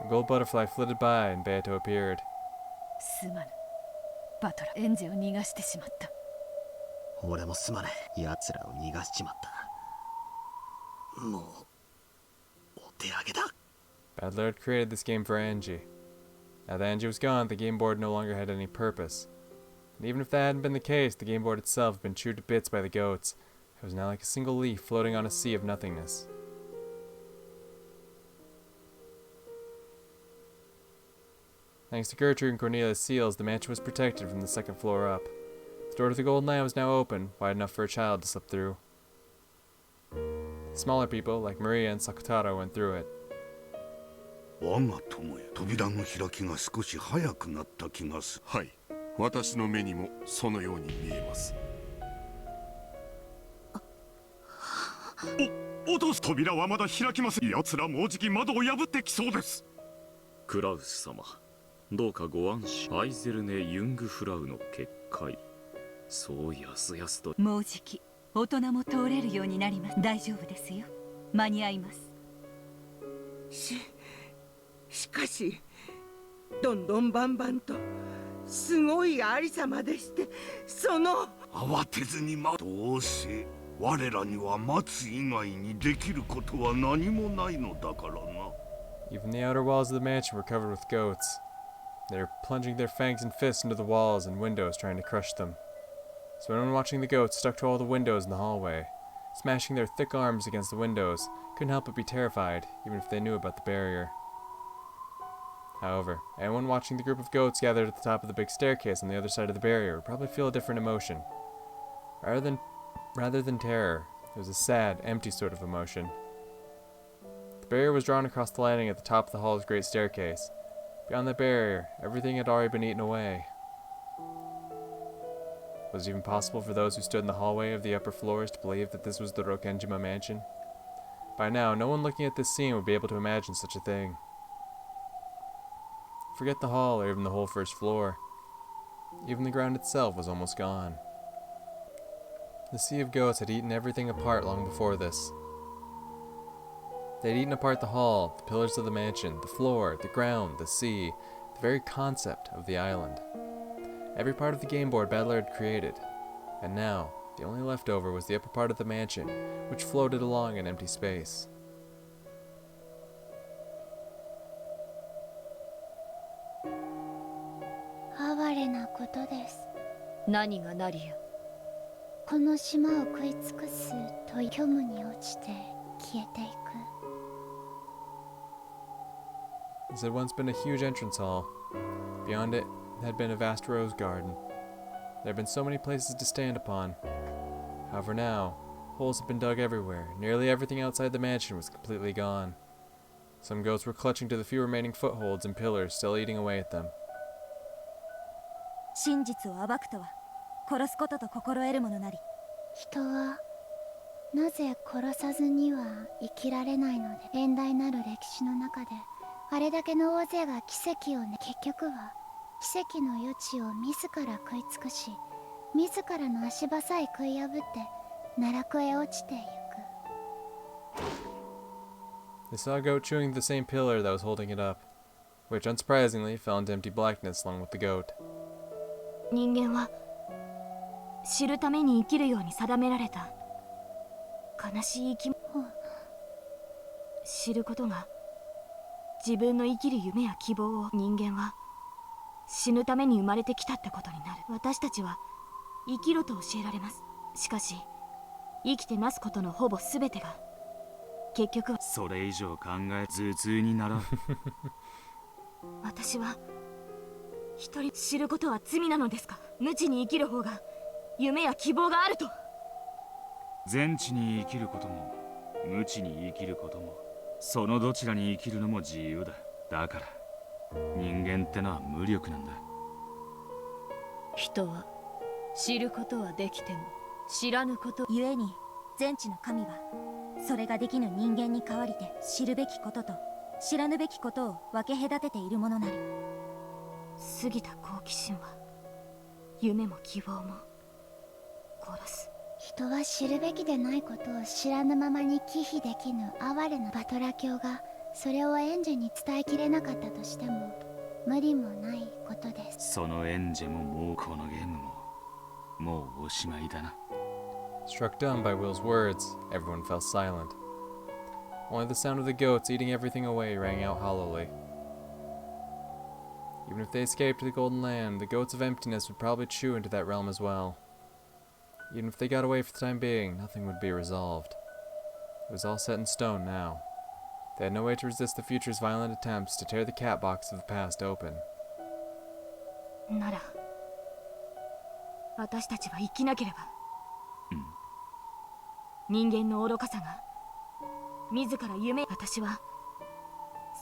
gold butterfly flitted by and Beato appeared. すまぬ。バトラ、エンジを逃がしてしまった。俺もすまない。奴らを逃がしちまった。もう、お手上げだ。Badler had created this game for Angie. Now that Angie was gone, the game board no longer had any purpose. And even if that hadn't been the case, the game board itself had been chewed to bits by the goats. It was now like a single leaf floating on a sea of nothingness. Thanks to Gertrude and Cornelia's seals, the mansion was protected from the second floor up. The door to the Golden Lamp was now open, wide enough for a child to slip through. Smaller people, like Maria and Sakutaro, went through it. 我が友へ扉の開きが少し早くなった気がする。はい、私の目にもそのように見えます。落とす扉はまだ開きません。奴らもうじき窓を破ってきそうです。クラウス様、どうかご安心。アイゼルネ・ユングフラウの結界、そうやすやすと。もうじき大人も通れるようになります。大丈夫ですよ。間に合います。しかしどんどんバンバンとすごいありさまでして、その慌てずにどうせ我らには待つ以外にできることは何もないのだからな。 Even the outer walls of the mansion were covered with goats. They were plunging their fangs and fists into the walls and windows, trying to crush them. So anyone watching the goats stuck to all the windows in the hallway, smashing their thick arms against the windows, couldn't help but be terrified, even if they knew about the barrier. However, anyone watching the group of goats gathered at the top of the big staircase on the other side of the barrier would probably feel a different emotion. Rather than terror, it was a sad, empty sort of emotion. The barrier was drawn across the landing at the top of the hall's great staircase. Beyond that barrier, everything had already been eaten away. Was it even possible for those who stood in the hallway of the upper floors to believe that this was the Rokenjima mansion? By now, no one looking at this scene would be able to imagine such a thing. Forget the hall or even the whole first floor. Even the ground itself was almost gone. The sea of goats had eaten everything apart long before this. They had eaten apart the hall, the pillars of the mansion, the floor, the ground, the sea, the very concept of the island. Every part of the game board Badler had created. And now, the only leftover was the upper part of the mansion, which floated along in empty space. 哀れなことです。何がなりや。この島を食い尽くすと虚無に落ちて消えていく。This had once been a huge entrance hall. Beyond it had been a vast rose garden. There had been so many places to stand upon. However now, holes had been dug everywhere. Nearly everything outside the mansion was completely gone. Some goats were clutching to the few remaining footholds and pillars, still eating away at them. 真実を暴くとは殺すことと心得るものなり。人はなぜ殺さずには生きられないので、遠大なる歴史の中であれだけの大勢が奇跡をね、結局は奇跡の余地を自ら食い尽くし、自らの足場さえ食い破って奈落へ落ちていく。 They saw a goat chewing the same pillar that was holding it up, which unsurprisingly fell into empty blackness along with the goat. 人間は知るために生きるように定められた悲しい生き物。知ることが自分の生きる夢や希望を。人間は死ぬために生まれてきたってことになる。私たちは生きろと教えられます。しかし生きてなすことのほぼ全てが結局は。それ以上考え頭痛にならん。私は一人知ることは罪なのですか。無知に生きる方が夢や希望があると。全知に生きることも無知に生きることも、そのどちらに生きるのも自由だ。だから人間ってのは無力なんだ。人は知ることはできても知らぬことゆえに全知の神はそれができぬ人間に代わりて知るべきことと知らぬべきことを分け隔てているものなり。過ぎた好奇心は夢も希望も殺す。人は知るべきでないことを知らぬままに忌避できぬ哀れなバトラ教がそれをエンジェに伝えきれなかったとしても無理もないことです。そのエンジェももうこのゲームももうおしまいだな。 Struck dumb by Will's words, everyone fell silent. Only the sound of the goats eating everything away rang out hollowly. Even if they escaped to the Golden Land, the goats of emptiness would probably chew into that realm as well. Even if they got away for the time being, nothing would be resolved. It was all set in stone now. They had no way to resist the future's violent attempts to tear the cat box of the past open. なら私たちは生きなければ。人間の愚かさが自ら夢、私は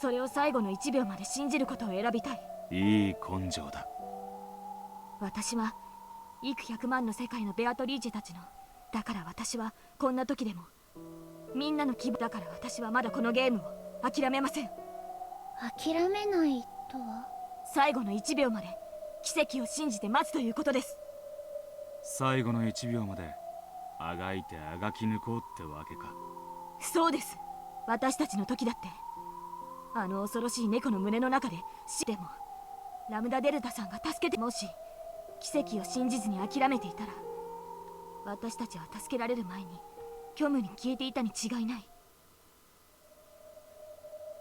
それを最後の1秒まで信じることを選びたい。いい根性だ。私は幾百万の世界のベアトリーチェたちの、だから私はこんな時でもみんなの希望だから、私はまだこのゲームを諦めません。諦めないとは？最後の1秒まで奇跡を信じて待つということです。最後の1秒まであがいてあがき抜こうってわけか。そうです。私たちの時だってあの恐ろしい猫の胸の中ででもラムダデルタさんが助けて、もし奇跡を信じずに諦めていたら私たちは助けられる前に虚無に消えていたに違いない。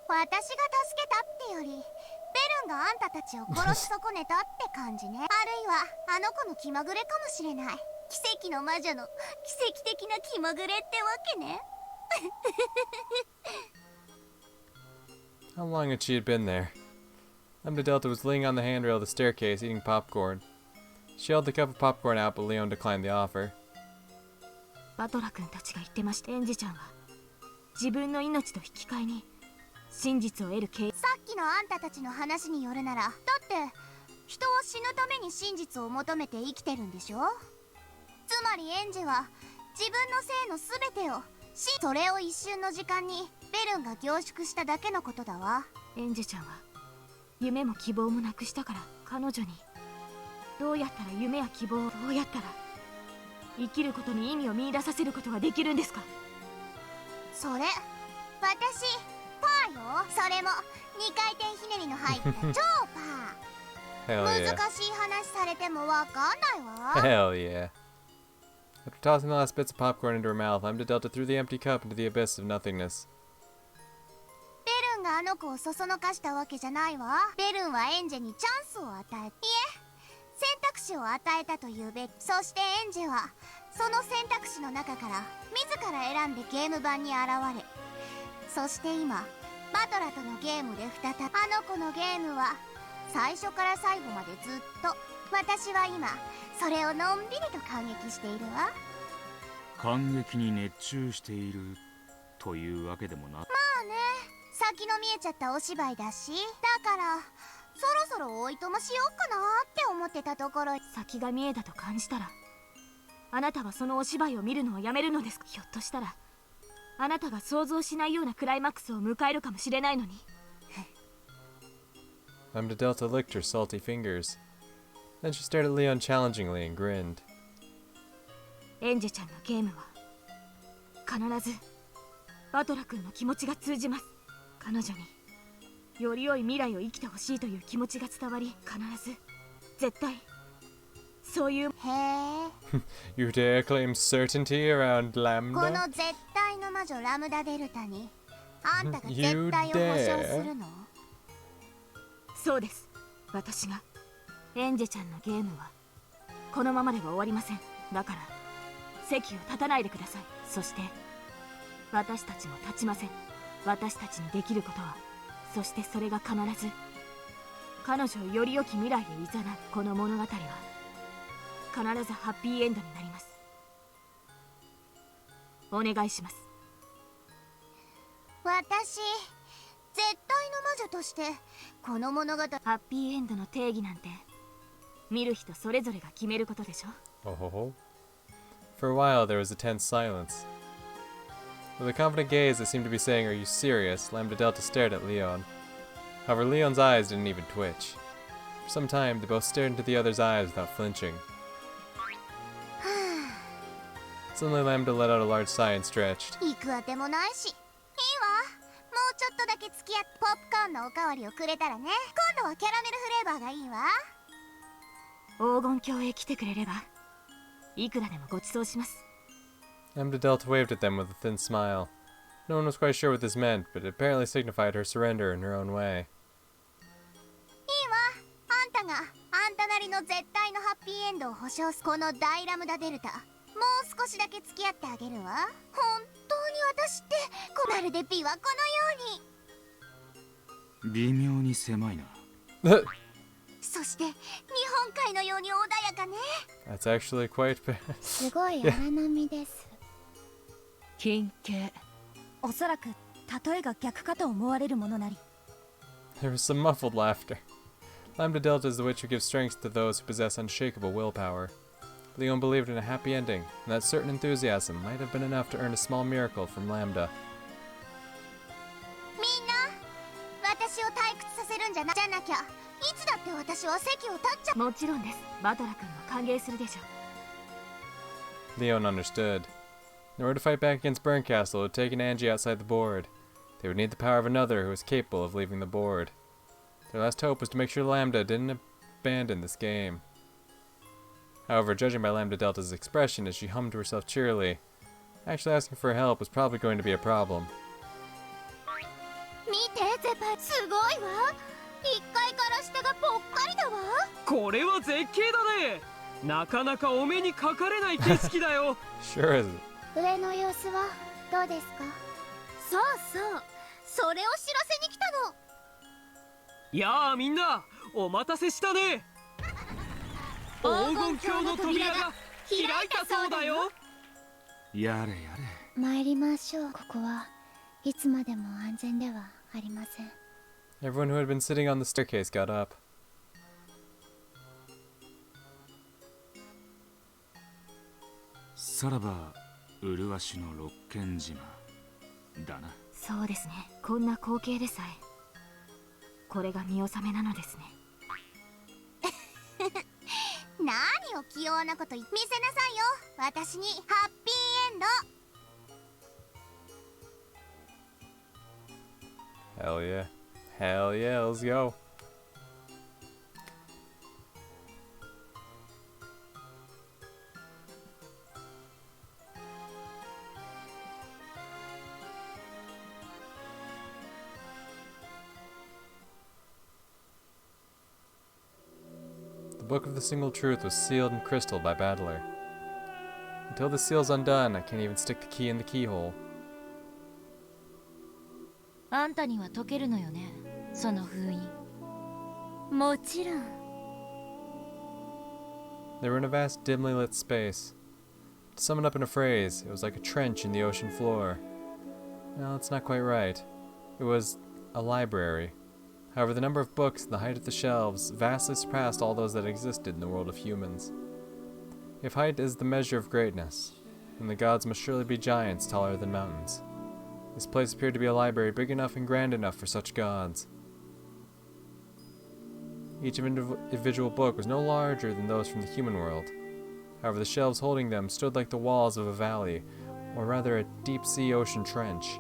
私が助けたってよりベルンがあんたたちを殺し損ねたって感じね。あるいはあの子の気まぐれかもしれない。奇跡の魔女の奇跡的な気まぐれってわけね。How long had she had been there? Lambda Delta was leaning on the handrail of the staircase, eating popcorn. She held the cup of popcorn out, but Leon declined the offer. バトラ君たちが言ってました。エンジちゃんは自分の命と引き換えに真実を得るさっきのあんたたちの話によるなら、だって人は死ぬために真実を求めて生きてるんでしょ。つまりエンジは自分の性の全てをそれを一瞬の時間にベルンが凝縮しただけのことだわ。エンジちゃんは夢も希望もなくしたから、彼女にどうやったら夢や希望を、どうやったら生きることに意味を見出させることができるんですか。それ私パーよ。それも2回転ひねりの入った超パー。 Hell yeah. 難しい話されてもわかんないわ。 Hell yeah. After tossing the last bits of popcorn into her mouth, Lambda Delta threw the empty cup into the abyss of nothingness. ベルンがあの子をそそのかしたわけじゃないわ。ベルンはエンジェにチャンスを与え、いえ選択肢を与えたというべき。そしてエンジェはその選択肢の中から自ら選んでゲーム版に現れ、そして今バトラとのゲームで再び、あの子のゲームは最初から最後までずっと、私は今それをのんびりと感激しているわ。感激に熱中しているというわけでもな。まあね、先の見えちゃったお芝居だし、だからそろそろおいともしようかなって思ってたところ。先が見えたと感じたら、あなたはそのお芝居を見るのをやめるのですか。ひょっとしたらあなたが想像しないようなクライマックスを迎えるかもしれないのに。Lambda Delta licked her salty fingers. Then she stared at Leon challengingly and grinned. エンジェちゃんのゲームは必ずバトラ君の気持ちが通じます。彼女により良い未来を生きてほしいという気持ちが伝わり、必ず絶対そういう。へえ。You dare claim certainty around こ Lambda? の絶対の魔女ラムダデルタにあんたが絶対を保証するの？そうです。私が。エンジェちゃんのゲームはこのままでは終わりません。だから席を立たないでください。そして私たちも立ちません。私たちにできることは、そしてそれが必ず彼女をより良き未来へ誘う。この物語は必ずハッピーエンドになります。お願いします。私絶対の魔女としてこの物語、ハッピーエンドの定義なんて見る人それぞれが決めることでしょ。 Oh ho ho. For a while there was a tense silence. With a confident gaze that seemed to be saying, "Are you serious?" Lambda Delta stared at Leon. However, Leon's eyes didn't even twitch. For some time, they both stared into the other's eyes without flinching. Suddenly, Lambda let out a large sigh and stretched. 行くあてもないし、いいわ。もうちちょっとだけ付き合ってポップコーンのおかわりをくれたらね。今度はキャラメルフレーバーがいいわ。黄金鏡へ来てくれればいくらでもご馳走します。 Lambda Delta waved at them with a thin smile. No one was quite sure what this meant, but it apparently signified her surrender in her own way. いいわ。あんたがあんたなりの絶対のハッピーエンドを保証す。この大ラムダデルタ、もう少しだけ付き合ってあげるわ。本当に私ってまるで琵琶湖のように。微妙に狭いな。そして日本海のように穏やかね。 That's actually quite すごい荒波です。金形。おそらく例えが逆かと思われるものなり。 There was some muffled laughter. Lambda Delta is the witch who gives strength to those who possess unshakable willpower. Leon believed in a happy ending, and that certain enthusiasm might have been enough to earn a small miracle from Lambda. みんな、私を退屈させるんじゃなきゃ、いつだって私は席を立っちゃ。もちろんです。バトラ君は歓迎するでしょう。 Leon understood. In order to fight back against Burncastle, it would take an Angie outside the board. They would need the power of another who was capable of leaving the board. Their last hope was to make sure Lambda didn't abandon this game. However, judging by Lambda Delta's expression as she hummed to herself cheerily, actually asking for help was probably going to be a problem. 見て、ゼパ、すごいわ。1階から下がぽっかりだわ。これは絶景だね。なかなかお目にかかれない景色だよ。Sure is. 上の様子はどうですか？そうそう、それを知らせに来たの。やあみんな、お待たせしたね。黄金鏡の扉が開いたそうだよ。やれやれ。参りましょう。ここはいつまでも安全ではありません。 Everyone who had been sitting on the staircase got up. さらば麗しの六軒島だな。そうですね。こんな光景でさえこれが見納めなのですね。何を器用なこと見せなさいよ。私にハッピーエンド。 Hell yeah. Hell yeah, let's go. The Book of the Single Truth was sealed in crystal by Battler. Until the seal's undone, I can't even stick the key in the keyhole. あんたには解けるのよね、その封印。もちろん。They were in a vast, dimly lit space. To sum it up in a phrase, it was like a trench in the ocean floor. No, that's not quite right. It was a library. However, the number of books and the height of the shelves vastly surpassed all those that existed in the world of humans. If height is the measure of greatness, then the gods must surely be giants taller than mountains. This place appeared to be a library big enough and grand enough for such gods. Each individual book was no larger than those from the human world. However, the shelves holding them stood like the walls of a valley, or rather a deep-sea ocean trench.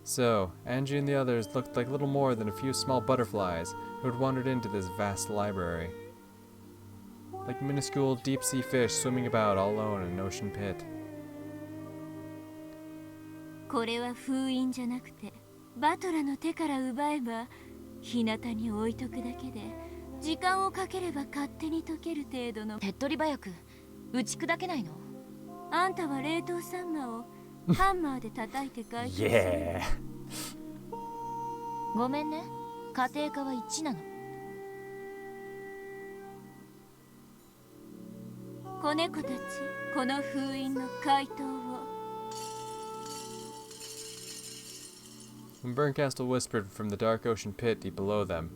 So, Angie and the others looked like little more than a few small butterflies who had wandered into this vast library. Like minuscule deep-sea fish swimming about all alone in an ocean pit. これは封印じゃなくて、バトラの手から奪えば日向に置いとくだけで、時間をかければ勝手に解ける程度の。手っ取り早く打ち砕けないの？あんたは冷凍サンマをハンマーで叩いて解決する。Yeah. ごめんね、家庭科は1なの。子猫たち、この封印の回答を。When Burncastle whispered from the dark ocean pit deep below them,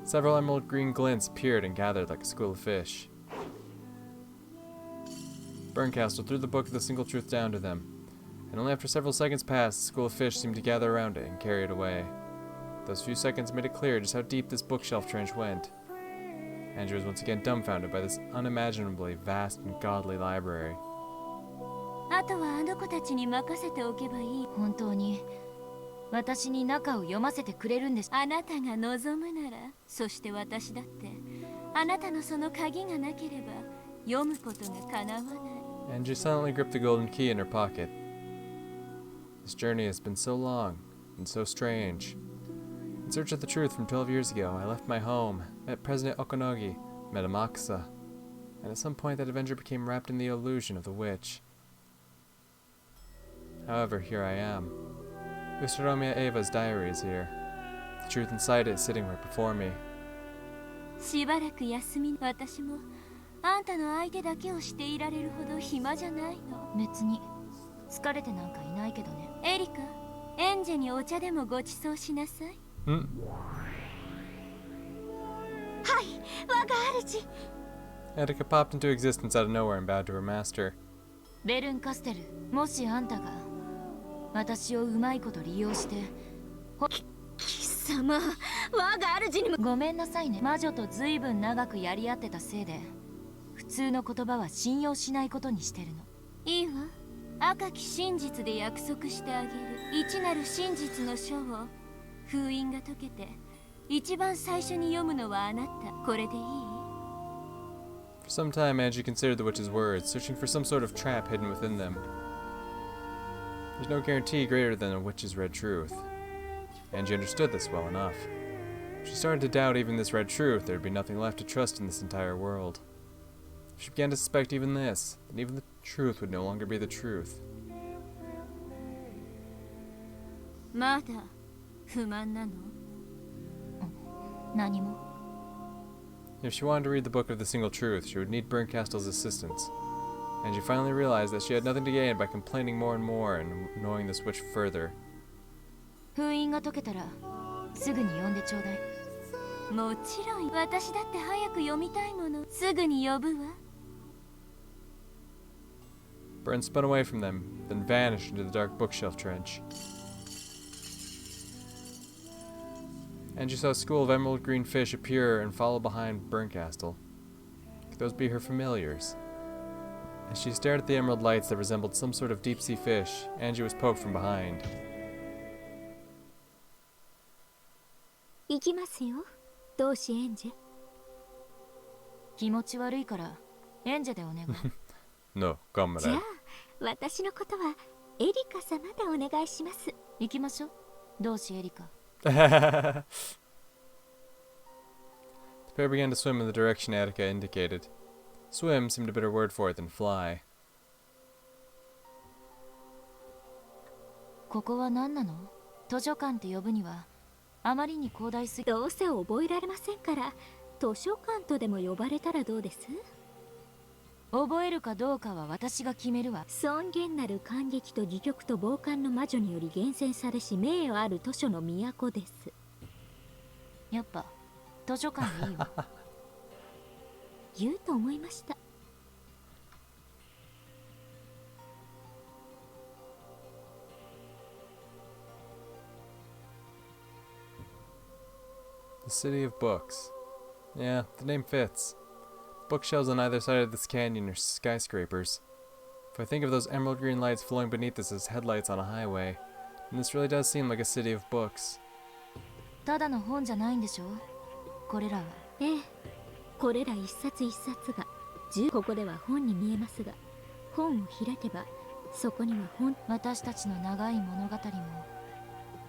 several emerald green glints appeared and gathered like a school of fish. Burncastle threw the Book of the Single Truth down to them, and only after several seconds passed, the school of fish seemed to gather around it and carry it away. Those few seconds made it clear just how deep this bookshelf trench went. Andrew was once again dumbfounded by this unimaginably vast and godly library. あとはあの子たちに任せておけばいい。本当に私に中を読ませてくれるんです。あなたが望むなら、そして私だってあなたのその鍵がなければ読むことが叶わない。 Angie silently gripped the golden key in her pocket. This journey has been so long and so strange. In search of the truth from 12 years ago, I left my home, met President Okonogi, met Amakusa, and at some point that adventure became wrapped in the illusion of the witch. However, here I am. Ushiromiya Eva's diary is here. The truth inside it is sitting right before me. しばらく休み、私もあんたの相手だけをしていられるほど暇じゃないの。別に疲れてなんかいないけどね。エリカ、エンジェにお茶でもご馳走しなさい。Hmm? はい、我が主。 Attica popped into existence out of nowhere and bowed to her master. ベルンカステル、もしあんたが私をうまいこと利用して貴様、我が主にも。ごめんなさいね。魔女とずいぶん長くやり合ってたせいで普通の言葉は信用しないことにしてるの。いいわ、赤き真実で約束してあげる。一なる真実の書を封印が解けて一番最初に読むのはあなた。これでいい？ For some time, Angie considered the witch's words, searching for some sort of trap hidden within them. There's no guarantee greater than a witch's red truth. Angie understood this well enough. If she started to doubt even this red truth, there would be nothing left to trust in this entire world. If she began to suspect even this, then even the truth would no longer be the truth. まだ不満なの？何も。 If she wanted to read the book of the single truth, she would need Berncastle's assistance. And she finally realized that she had nothing to gain by complaining more and more and annoying this witch further. 封印が解けたらすぐに読んでちょうだい。もちろん、私だって早く読みたいもの。すぐに呼ぶわ。 Bern spun away from them, then vanished into the dark bookshelf trench. Angie saw a school of emerald green fish appear and follow behind Berncastle. Could those be her familiars? As she stared at the emerald lights that resembled some sort of deep-sea fish, Angie was poked from behind. 行きますよ、同志エンジェ。気持ち悪いからエンジェでお願い。No, comrade. じゃあ、私のことはエリカ様でお願いします。行きましょう、同志エリカ。 The pair began to swim in the direction Attica indicated. Swim seemed a better word for it than fly. ここは何なの？図書館って呼ぶにはあまりに広大すぎ。どうせ覚えられませんから、図書館とでも呼ばれたらどうです？覚えるかどうかは私が決めるわ。尊厳なる感激と戯曲と傍観の魔女により厳選されし名誉ある図書の都です。やっぱ図書館でいいわ。言うと思いました。 The City of Books. Yeah, the name fits. Bookshelves on either side of this canyon are skyscrapers. If I think of those emerald green lights flowing beneath us as headlights on a highway, then this really does seem like a city of books. ただの本じゃないんでしょ？これらは。ええ、これら一冊一冊がここでは本に見えますが、本を開けばそこには私たちの長い物語も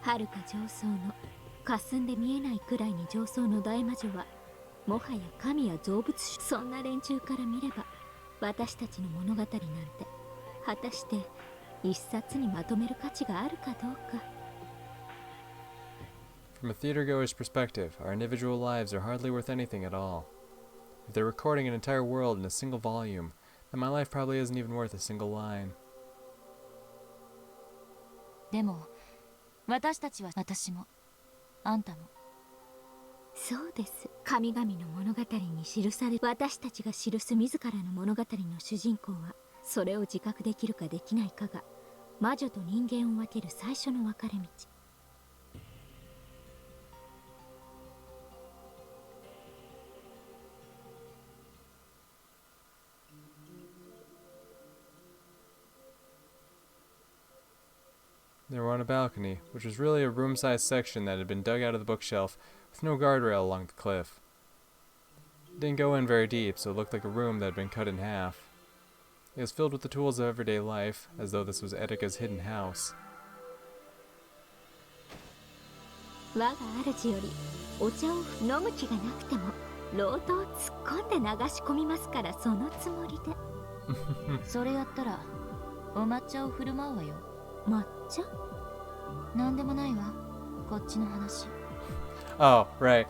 遥か上層の霞んで見えないくらいに上層の大魔女はもはや神や造物主。そんな連中から見れば私たちの物語なんて果たして一冊にまとめる価値があるかどうか。 From a theatergoer's perspective, our individual lives are hardly worth anything at all. If they're recording an entire world in a single volume, then my life probably isn't even worth a single line. でも私たちは、私もあんたも。そうです。神々の物語に記され、私たちが記す自らの物語の主人公はそれを自覚できるかできないかが魔女と人間を分ける最初の分かれ道。 The They were on a balcony, which was really a room-sized section that had been dug out of the bookshelf with no guardrail along the cliff. It didn't go in very deep, so it looked like a room that had been cut in half. It was filled with the tools of everyday life, as though this was Etika's hidden house. 我が主よりお茶を飲む気がなくてもロートを突っ込んで流し込みますからそのつもりでそれやったらお抹茶を振る舞うわよ抹茶なんでもないわこっちの話 Oh, right.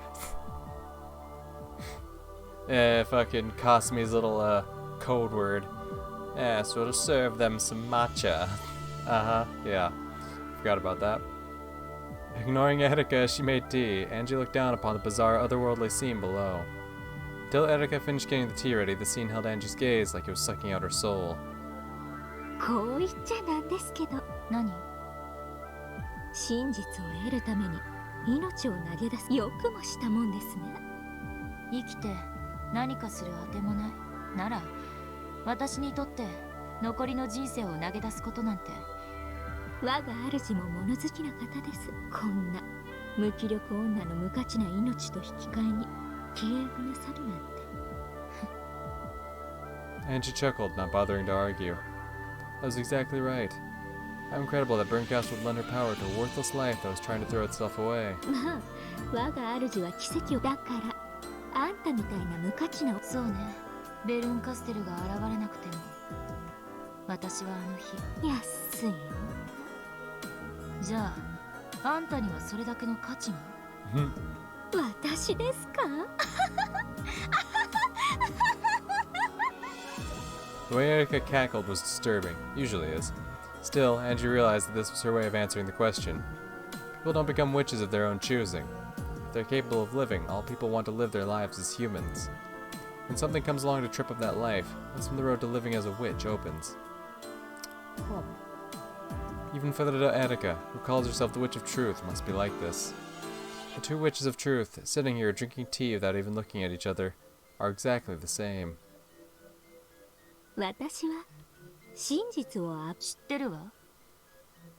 Fucking Cosme's little code word. Yes, we'll serve them some matcha. Yeah. Forgot about that. Ignoring Etika, she made tea. Angie looked down upon the bizarre, otherworldly scene below. Until Etika finished getting the tea ready, the scene held Angie's gaze like it was sucking out her soul. こう言っちゃなんですけど何真実を得るために命を投げ出すよくもしたもんですね生きて何かするあてもないなら私にとって残りの人生を投げ出すことなんて我が主も物好きな方ですこんな無気力女の無価値な命と引き換えに敬語なさるなんて Angie chuckled, not bothering to argue. That was exactly right. How incredible that Burncast would lend her power to a worthless life that was trying to throw itself away. まあ我が主は奇跡をだからあんたみたいな無価値なそうねベルンカステルが現れなくても私はあの日安いよじゃああんたにはそれだけの価値が私ですか The way Etika cackled was disturbing, usually is. Still, Angie realized that this was her way of answering the question. People don't become witches of their own choosing. If they're capable of living, all people want to live their lives as humans. When something comes along to trip up that life, that's when the road to living as a witch opens. Even Featherine Etika, who calls herself the Witch of Truth, must be like this. The two witches of truth, sitting here drinking tea without even looking at each other, are exactly the same. 私は真実を知ってるわ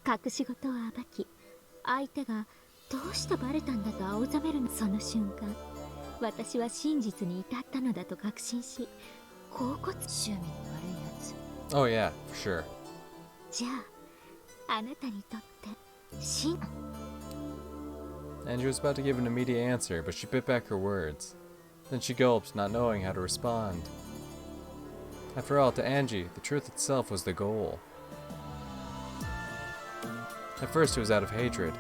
隠し事を暴き相手がどうしてバレたんだと青ざめるのその瞬間私は真実に至ったのだと確信し恍惚趣味の悪いやつ Oh yeah, for sure. じゃああなたにとって真 Angie was about to give an immediate answer, but she bit back her words. Then she gulped, not knowing how to respond. After all, to Angie, the truth itself was the goal. At first it was out of hatred.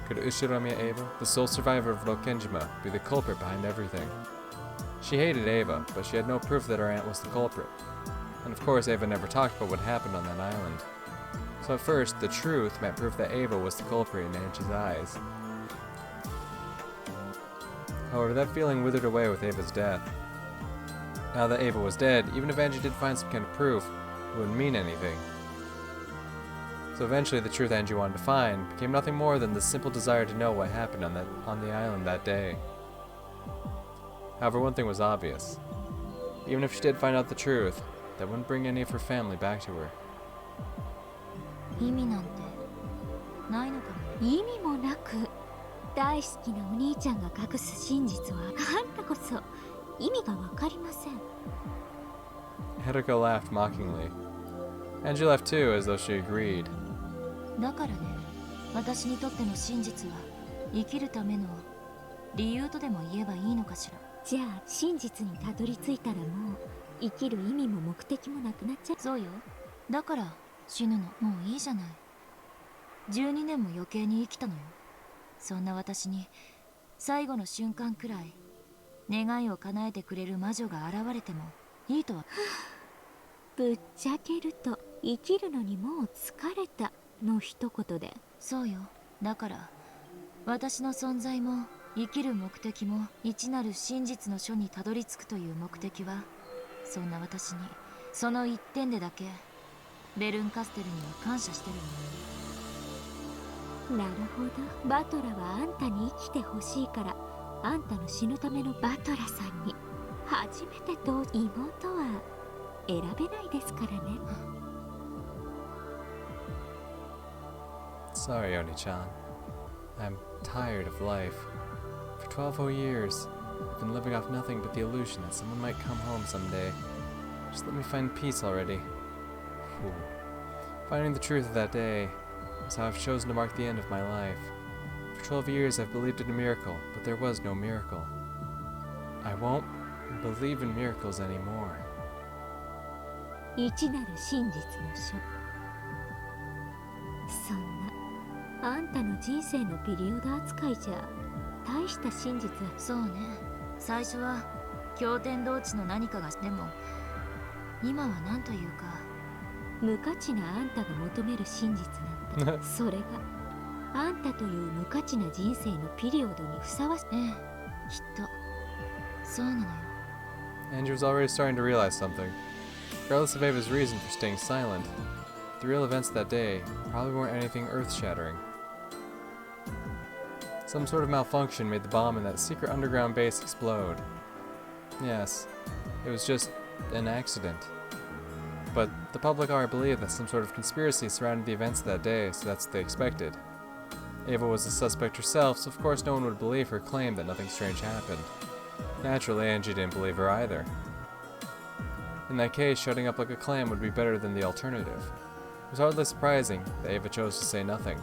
Could Ushiramiya Eva, the sole survivor of Rokenjima, be the culprit behind everything? She hated Eva, but she had no proof that her aunt was the culprit. And of course Eva never talked about what happened on that island. So at first, the truth meant proof that Eva was the culprit in Angie's eyes. However, that feeling withered away with Ava's death. Now that Ava was dead, even if Angie did find some kind of proof, it wouldn't mean anything. So eventually the truth Angie wanted to find became nothing more than the simple desire to know what happened on the island that day. However, one thing was obvious. Even if she did find out the truth, that wouldn't bring any of her family back to her. 意味なんてないのかも意味もなく大好きなお兄ちゃんが隠す真実はあんたこそ意味がわかりません Etika laughed mockingly. Angie laughed too, as though she agreed. だからね私にとっての真実は生きるための理由とでも言えばいいのかしらじゃあ真実にたどり着いたらもう生きる意味も目的もなくなっちゃうそうよだから死ぬのもういいじゃない12年も余計に生きたのよそんな私に最後の瞬間くらい願いを叶えてくれる魔女が現れてもいいとはぶっちゃけると生きるのにもう疲れたの一言でそうよだから私の存在も生きる目的も一なる真実の書にたどり着くという目的はそんな私にその一点でだけベルンカステルには感謝してるわなるほどバトラはあんたに生きてほしいからあんたの死ぬためのバトラさんに初めてと妹は選べないですからね Sorry, Oni-chan. I'm tired of life. For 12 whole years, I've been living off nothing but the illusion that someone might come home someday. Just let me find peace already. Whew. Finding the truth of that day is how I've chosen to mark the end of my life. For 12 years I've believed in a miracle, but there was no miracle. I won't believe in miracles anymore. 一なる真実の書。そんなあんたの人生のピリオド扱いじゃ大した真実は。そうね、最初は経典同地の何かがでも今は何というか無価値なあんたが求める真実なんだ。それがあんたという無価値な人生のピリオドにふさわしい。ええ、きっとそうなのよ。 Andrew was already starting to realize something. Regardless of Ava's reason for staying silent, the real events that day probably weren't anything earth-shattering. Some sort of malfunction made the bomb in that secret underground base explode. Yes, it was just an accident. But the public already believed that some sort of conspiracy surrounded the events of that day, so that's what they expected. Ava was a suspect herself, so of course no one would believe her claim that nothing strange happened. Naturally, Angie didn't believe her either. In that case, shutting up like a clam would be better than the alternative. It was hardly surprising that Ava chose to say nothing.